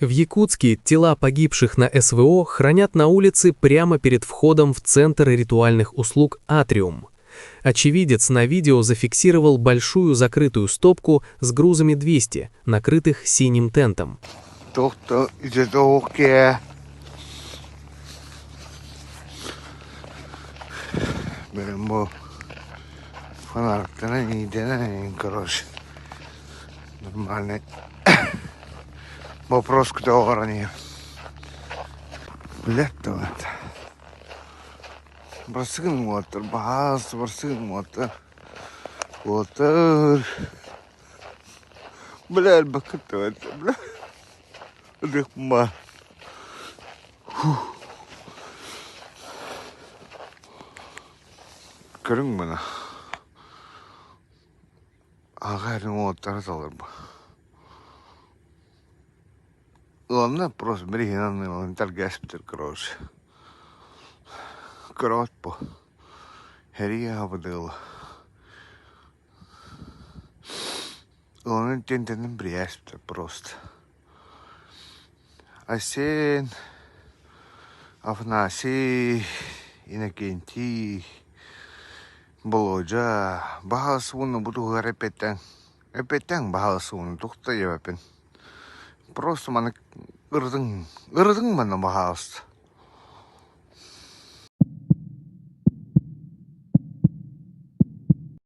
В Якутске тела погибших на СВО хранят на улице прямо перед входом в Центр ритуальных услуг «Атриум». Очевидец на видео зафиксировал большую закрытую стопку с грузами 200, накрытых синим тентом. Нормальный вопрос к договору. Блядь, вот. Барсын мотор, багаз, барсын мотор. Мотор. Блядь, бакыт это, блядь. Рыхма. Көрің мұны. Ағайрың оттары салыр бұл. Главное, просто бригинанный лантар гаспитер, короче. Крот по. Херия обдыла. Главное, тентенен брияспитер просто. Асен, Афнаси, Иннокентий, Болоджа, Бахасуна буду репетен. Репетен Бахасуна, тухта ебен. Просто мана ырдың мана Бахаст.